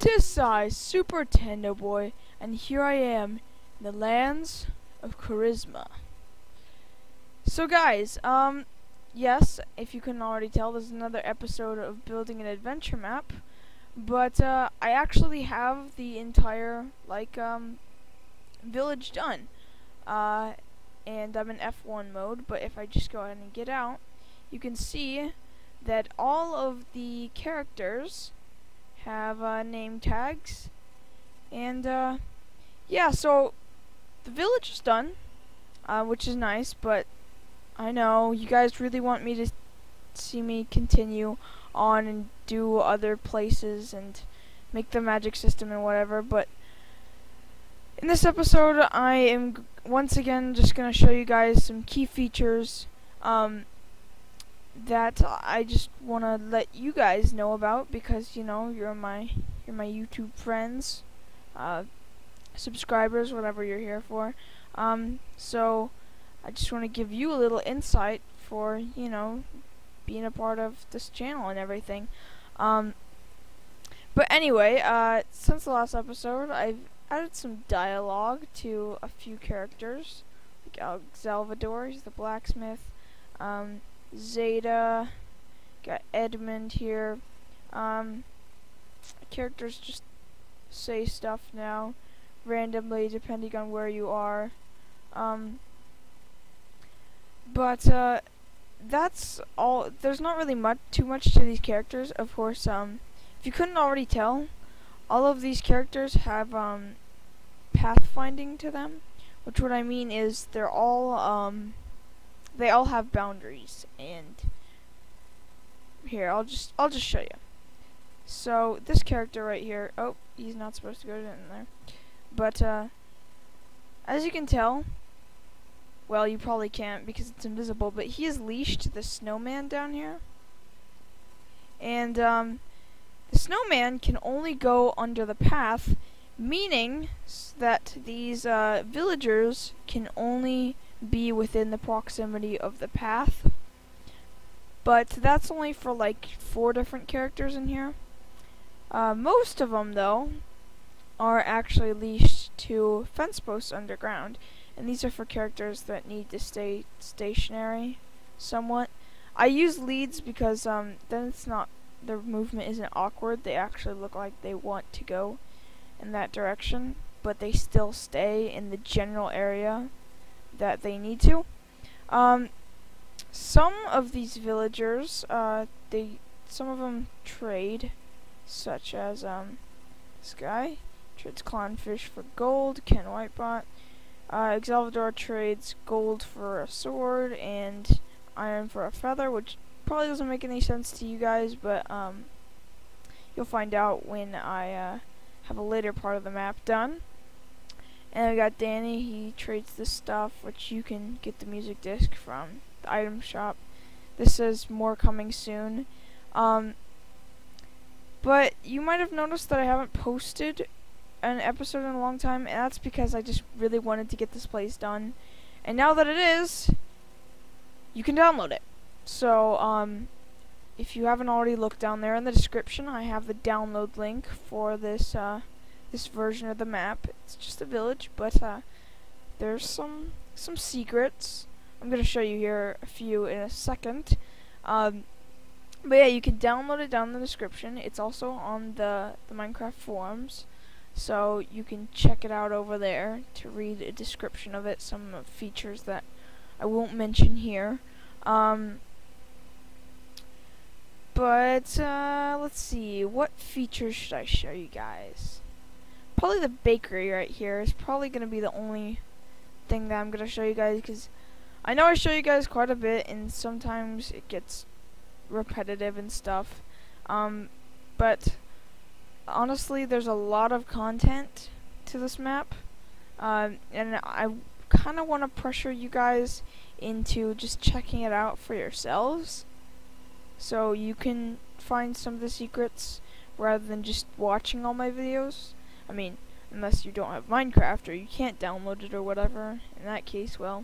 'Tis I, Super Tendo Boy, and here I am in the lands of charisma. So guys, yes, if you couldn't already tell, this is another episode of building an adventure map. But I actually have the entire village done. And I'm in F1 mode, but if I just go ahead and get out, you can see that all of the characters have name tags. And yeah, so the village is done, which is nice, but I know you guys really want me to see me continue on and do other places and make the magic system and whatever, but in this episode I am once again just going to show you guys some key features that I just want to let you guys know about, because you know you're my YouTube friends, subscribers, whatever you're here for. So I just want to give you a little insight for, you know, being a part of this channel and everything. But anyway, since the last episode, I've added some dialogue to a few characters, like Salvador, he's the blacksmith. Zeta, got Edmund here. Characters just say stuff now, randomly, depending on where you are. But that's all. There's not really too much to these characters. Of course, if you couldn't already tell, all of these characters have pathfinding to them, which what I mean is they all have boundaries. And here, I'll just show you. So this character right here, oh, he's not supposed to go in there, but as you can tell, well, you probably can't because it's invisible, but he is leashed to the snowman down here. And the snowman can only go under the path, meaning that these villagers can only be within the proximity of the path. But that's only for like 4 different characters in here. Most of them, though, are actually leashed to fence posts underground. And these are for characters that need to stay stationary somewhat. I use leads because then it's not, their movement isn't awkward. They actually look like they want to go in that direction, but they still stay in the general area that they need to. Some of these villagers, some of them trade, such as this guy trades clownfish for gold, Ken Whitebot. Salvador trades gold for a sword and iron for a feather, which probably doesn't make any sense to you guys, but you'll find out when I have a later part of the map done. And I got Danny, he trades this stuff, which you can get the music disc from the item shop. This says more coming soon. But you might have noticed that I haven't posted an episode in a long time, and that's because I just really wanted to get this place done. And now that it is, you can download it. So, if you haven't already looked down there in the description, I have the download link for this this version of the map. It's just a village, but there's some secrets. I'm gonna show you here a few in a second. But yeah, you can download it down in the description. It's also on the Minecraft forums, so you can check it out over there to read a description of it, some features that I won't mention here. But let's see, what features should I show you guys? Probably the bakery right here is probably going to be the only thing that I'm going to show you guys, because I know I show you guys quite a bit and sometimes it gets repetitive and stuff. But honestly, there's a lot of content to this map, and I kind of want to pressure you guys into just checking it out for yourselves, so you can find some of the secrets rather than just watching all my videos. I mean, unless you don't have Minecraft or you can't download it or whatever. In that case, well,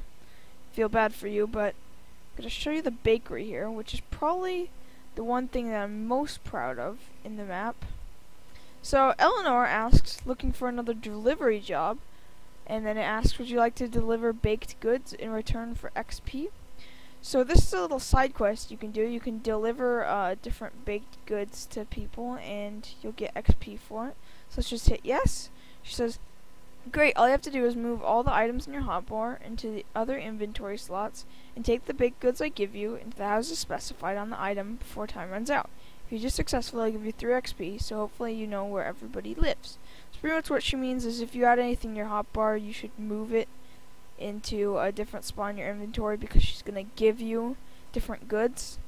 feel bad for you, but I'm going to show you the bakery here, which is probably the one thing that I'm most proud of in the map. So Eleanor asks, looking for another delivery job, and then it asks, would you like to deliver baked goods in return for XP? So this is a little side quest you can do. You can deliver different baked goods to people, and you'll get XP for it. So let's just hit yes. She says, great, all you have to do is move all the items in your hotbar into the other inventory slots, and take the baked goods I give you into the houses specified on the item before time runs out. If you do successfully, I'll give you 3 XP, so hopefully you know where everybody lives. So pretty much what she means is if you add anything in your hotbar, you should move it into a different spot in your inventory, because she's going to give you different goods,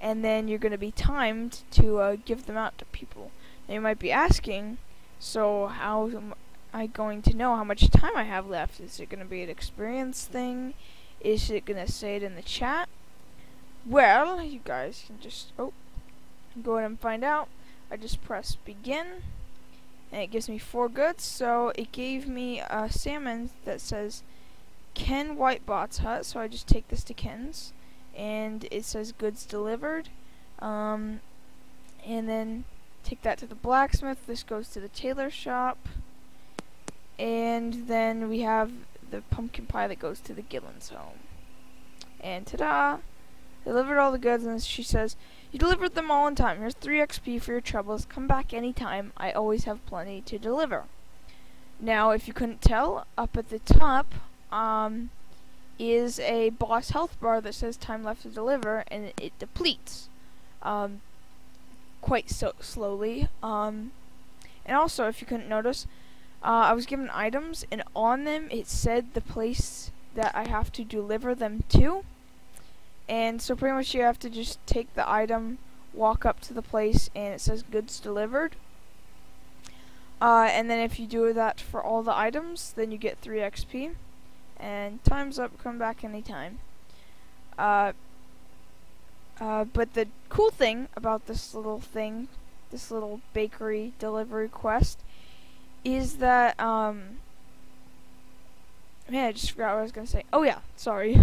and then you're going to be timed to give them out to people. Now you might be asking, so how am I going to know how much time I have left? Is it going to be an experience thing? Is it going to say it in the chat? Well, you guys can just go ahead and find out. I just press begin, and it gives me 4 goods. So it gave me a salmon that says Ken Whitebot's hut, so I just take this to Ken's, and it says goods delivered, and then take that to the blacksmith. This goes to the tailor shop, and then we have the pumpkin pie that goes to the Gillen's home. And ta-da! Delivered all the goods, and she says, you delivered them all in time. Here's 3 XP for your troubles. Come back anytime. I always have plenty to deliver. Now, if you couldn't tell, up at the top is a boss health bar that says time left to deliver, and it depletes quite so slowly. And also, if you couldn't notice, I was given items, and on them it said the place that I have to deliver them to. And so pretty much you have to just take the item, walk up to the place, and it says goods delivered. And then if you do that for all the items, then you get 3 XP. And time's up, come back anytime. But the cool thing about this little thing, this little bakery delivery quest, is that, man, I just forgot what I was going to say. Oh yeah, sorry.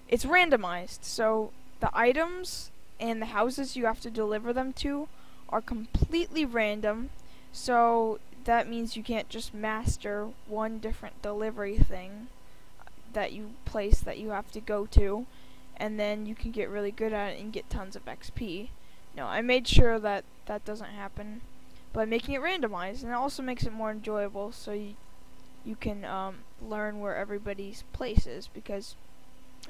It's randomized, so the items and the houses you have to deliver them to are completely random, so that means you can't just master one different delivery thing that you place that you have to go to, and then you can get really good at it and get tons of XP. No, I made sure that that doesn't happen by making it randomized, and it also makes it more enjoyable, so you can learn where everybody's place is, because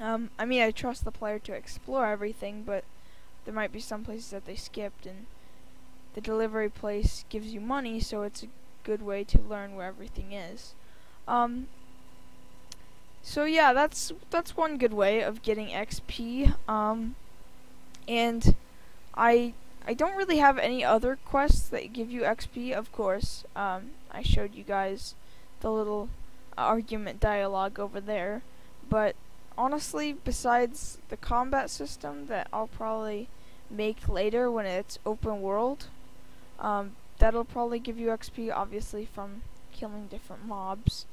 I mean, I trust the player to explore everything, but there might be some places that they skipped, and the delivery place gives you money, so it's a good way to learn where everything is. So yeah, that's one good way of getting XP. And I don't really have any other quests that give you XP. Of course, I showed you guys the little argument dialogue over there, but honestly, besides the combat system that I'll probably make later when it's open world, that'll probably give you XP, obviously, from killing different mobs.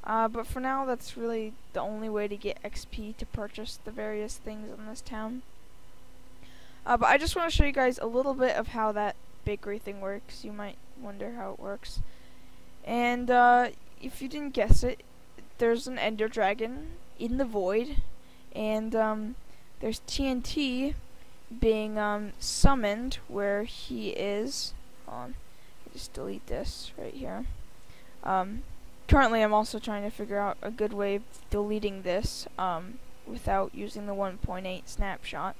But for now, that's really the only way to get XP to purchase the various things in this town. But I just want to show you guys a little bit of how that bakery thing works. You might wonder how it works. And if you didn't guess it, there's an ender dragon in the void, and there's TNT being summoned where he is. Hold on, I just delete this right here. Currently I'm also trying to figure out a good way of deleting this without using the 1.8 snapshot.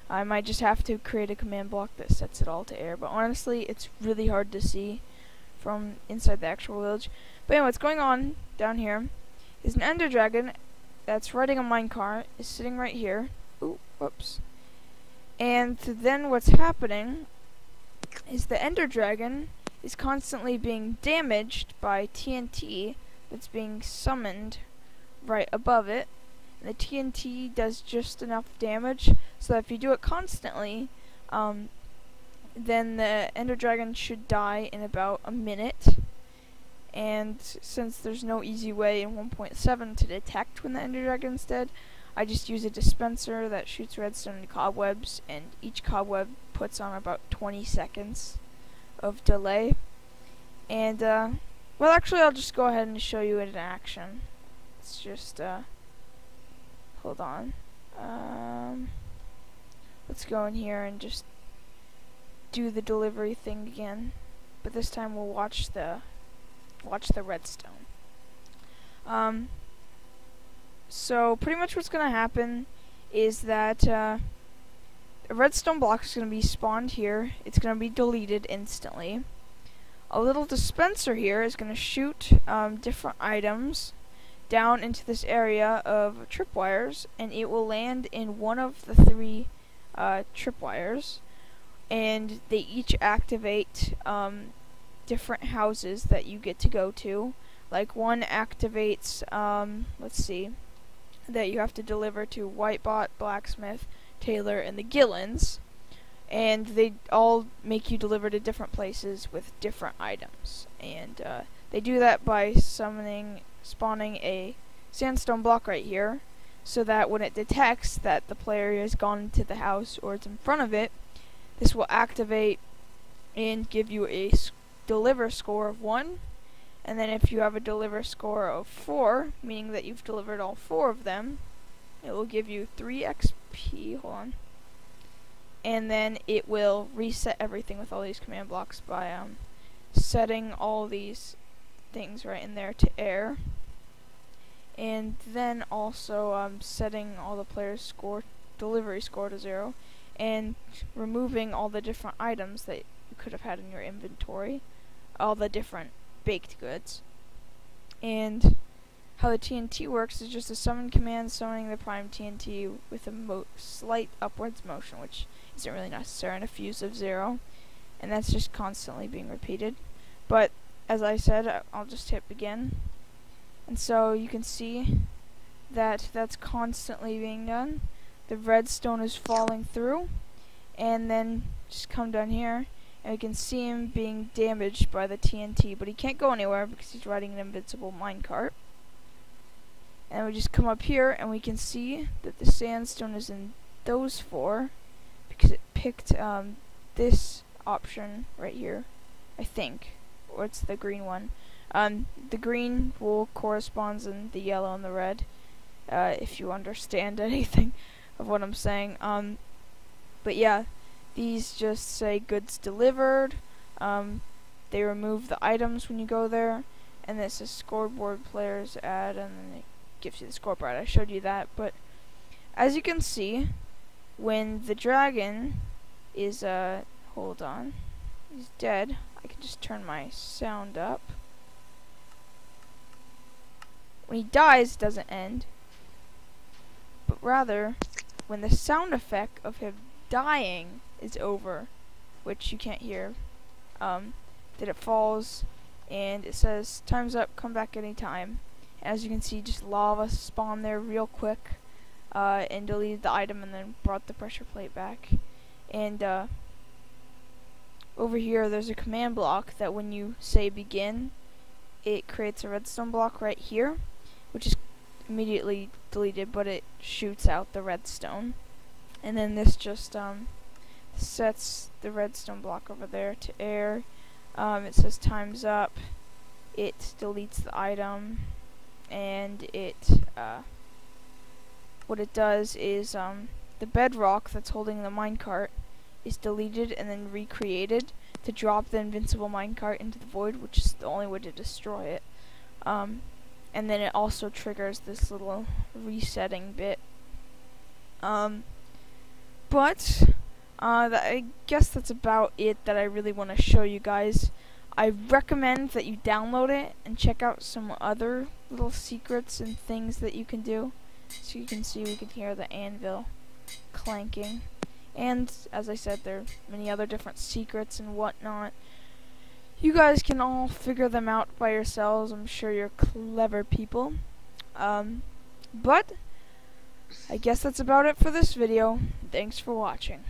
I might just have to create a command block that sets it all to air, but honestly it's really hard to see from inside the actual village. But anyway, what's going on down here is an ender dragon that's riding a minecart, is sitting right here. Ooh, whoops. And then what's happening is the ender dragon is constantly being damaged by TNT that's being summoned right above it. And the TNT does just enough damage so that if you do it constantly, then the ender dragon should die in about a minute. And since there's no easy way in 1.7 to detect when the ender dragon's dead, I just use a dispenser that shoots redstone into cobwebs, and each cobweb puts on about 20 seconds of delay. And, well, actually, I'll just go ahead and show you it in action. Let's just, hold on. Let's go in here and just do the delivery thing again. But this time we'll watch the redstone. So pretty much what's gonna happen is that a redstone block is gonna be spawned here. It's gonna be deleted instantly. A little dispenser here is gonna shoot different items down into this area of tripwires, and it will land in one of the 3 tripwires, and they each activate different houses that you get to go to. Like one activates, let's see, that you have to deliver to Whitebot, Blacksmith, Taylor, and the Gillens, and they all make you deliver to different places with different items. And they do that by spawning a sandstone block right here, so that when it detects that the player has gone into the house or it's in front of it, this will activate and give you a deliver score of 1. And then if you have a deliver score of 4, meaning that you've delivered all 4 of them, it will give you 3 XP. Hold on. And then it will reset everything with all these command blocks by setting all these things right in there to air. And then also setting all the players' delivery score to 0, and removing all the different items that you could have had in your inventory, all the different baked goods. And how the TNT works is just a summon command summoning the prime TNT with a slight upwards motion, which isn't really necessary in a fuse of 0, and that's just constantly being repeated. But as I said, I'll just hit begin, and so you can see that that's constantly being done. The redstone is falling through, and then just come down here and we can see him being damaged by the TNT, but he can't go anywhere because he's riding an invincible minecart. And we just come up here and we can see that the sandstone is in those 4 because it picked this option right here, I think, or it's the green one. The green will corresponds in the yellow and the red, if you understand anything of what I'm saying. But yeah, these just say goods delivered. They remove the items when you go there, and this is scoreboard players add, and then it gives you the scoreboard. I showed you that, but as you can see, when the dragon is hold on, he's dead. I can just turn my sound up. When he dies, it doesn't end, but rather when the sound effect of him dying is over, which you can't hear, that it falls and it says time's up, come back anytime. As you can see, just lava spawned there real quick and deleted the item and then brought the pressure plate back. And over here there's a command block that when you say begin, it creates a redstone block right here, which is immediately deleted, but it shoots out the redstone. And then this just sets the redstone block over there to air. It says time's up. It deletes the item, and it what it does is the bedrock that's holding the minecart is deleted and then recreated to drop the invincible minecart into the void, which is the only way to destroy it. And then it also triggers this little resetting bit. But I guess that's about it that I really want to show you guys. I recommend that you download it and check out some other little secrets and things that you can do. So you can see, we can hear the anvil clanking. And as I said, there are many other different secrets and whatnot. You guys can all figure them out by yourselves. I'm sure you're clever people. But I guess that's about it for this video. Thanks for watching.